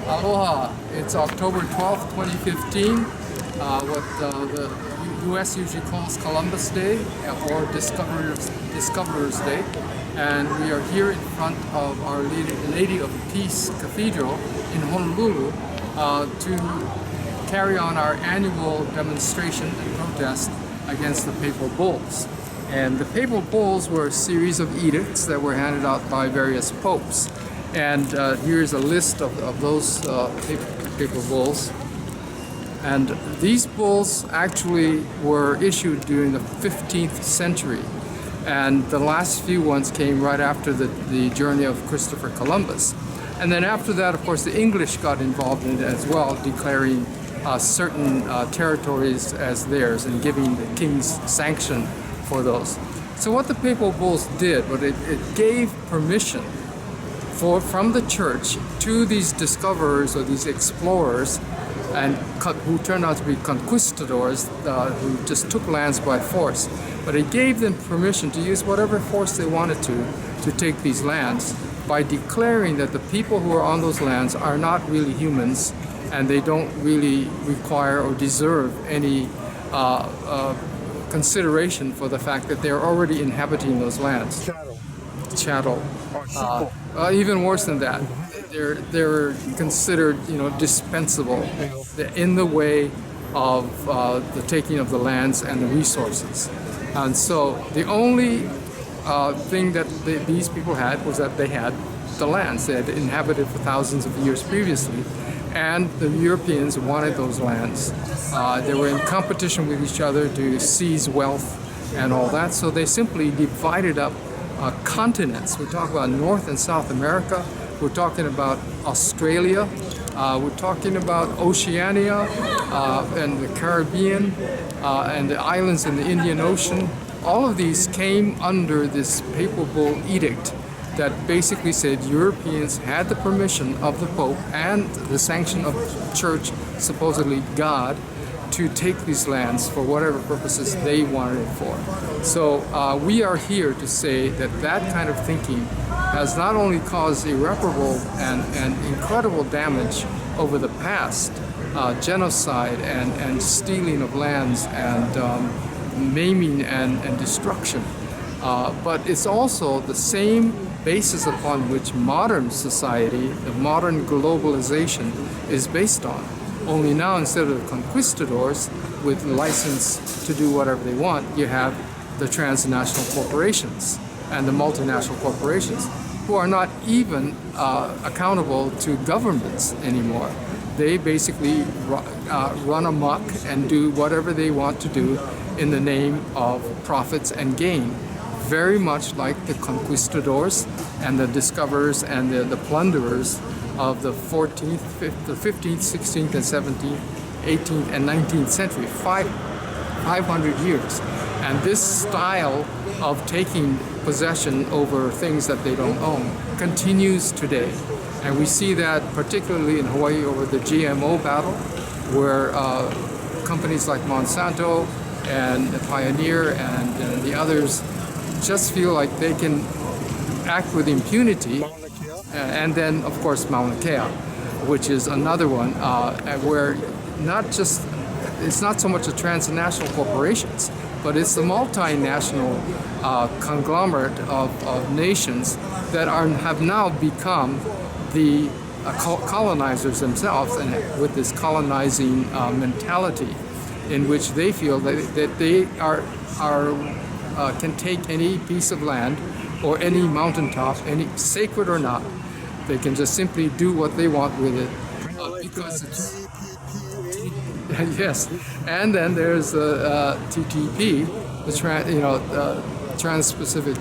Aloha. It's October 12th, 2015, what the U.S. usually calls Columbus Day or Discoverers Day. And we are here in front of Our Lady of Peace Cathedral in Honolulu to carry on our annual demonstration and protest against the Papal Bulls. And the Papal Bulls were a series of edicts that were handed out by various popes. And here's a list of those Papal Bulls. And these bulls actually were issued during the 15th century. And the last few ones came right after the journey of Christopher Columbus. And then after that, of course, the English got involved in it as well, declaring certain territories as theirs and giving the king's sanction for those. So what the Papal Bulls did, but it gave permission from the church to these discoverers or these explorers, and who turned out to be conquistadors, who just took lands by force. But it gave them permission to use whatever force they wanted to take these lands by declaring that the people who are on those lands are not really humans and they don't really require or deserve any consideration for the fact that they're already inhabiting those lands. Chattel. Even worse than that. They're considered, dispensable in the way of the taking of the lands and the resources. And so the only thing that these people had was that they had the lands. They had inhabited for thousands of years previously, and the Europeans wanted those lands. They were in competition with each other to seize wealth and all that, so they simply divided up continents. We talk about North and South America. We're talking about Australia. We're talking about Oceania and the Caribbean and the islands in the Indian Ocean. All of these came under this Papal Bull edict that basically said Europeans had the permission of the Pope and the sanction of the Church, supposedly God, to take these lands for whatever purposes they wanted it for. So we are here to say that that kind of thinking has not only caused irreparable and incredible damage over the past, genocide and stealing of lands and maiming and destruction, but it's also the same basis upon which modern society, the modern globalization, is based on. Only now, instead of the conquistadors with license to do whatever they want, you have the transnational corporations and the multinational corporations who are not even accountable to governments anymore. They basically run amok and do whatever they want to do in the name of profits and gain. Very much like the conquistadors and the discoverers and the plunderers of the 14th, 15th, 16th, and 17th, 18th, and 19th century, 500 years. And this style of taking possession over things that they don't own continues today. And we see that particularly in Hawaii over the GMO battle, where companies like Monsanto and Pioneer and the others just feel like they can act with impunity. And then, of course, Mauna Kea, which is another one where it's not so much the transnational corporations, but it's the multinational conglomerate of nations that have now become the colonizers themselves, and with this colonizing mentality in which they feel that they can take any piece of land or any mountaintop, any sacred or not. They can just simply do what they want with it because it's yes. And then there's the TTP, the Trans-Pacific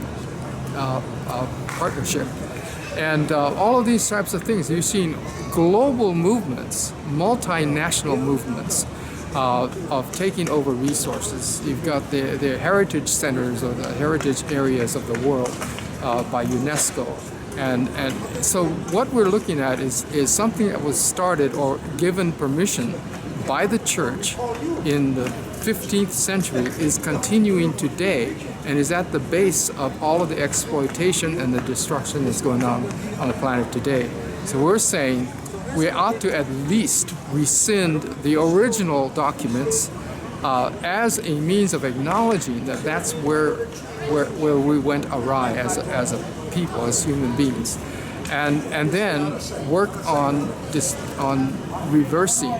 Partnership, and all of these types of things. You've seen global movements, multinational movements of taking over resources. You've got the heritage centers or the heritage areas of the world by UNESCO. And so what we're looking at is something that was started or given permission by the church in the 15th century, is continuing today and is at the base of all of the exploitation and the destruction that's going on the planet today. So we're saying we ought to at least rescind the original documents as a means of acknowledging that that's where we went awry as a people, as human beings, and then work on reversing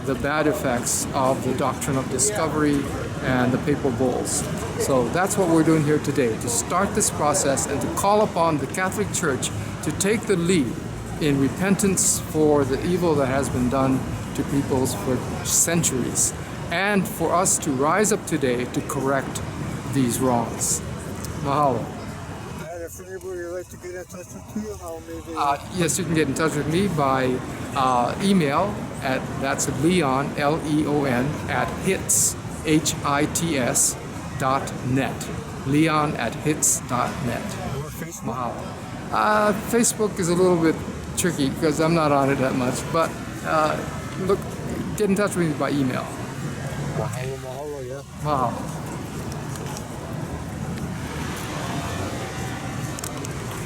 the bad effects of the doctrine of discovery and the Papal Bulls. So that's what we're doing here today, to start this process and to call upon the Catholic Church to take the lead in repentance for the evil that has been done to peoples for centuries, and for us to rise up today to correct these wrongs. Mahalo. And if anybody would like to get in touch with you, how maybe... Yes, you can get in touch with me by email that's Leon, Leon, at hits, HITS.net. Leon at hits.net. Mahalo. Facebook is a little bit tricky because I'm not on it that much, but look, get in touch with me by email. Mahalo, yeah. Mahalo.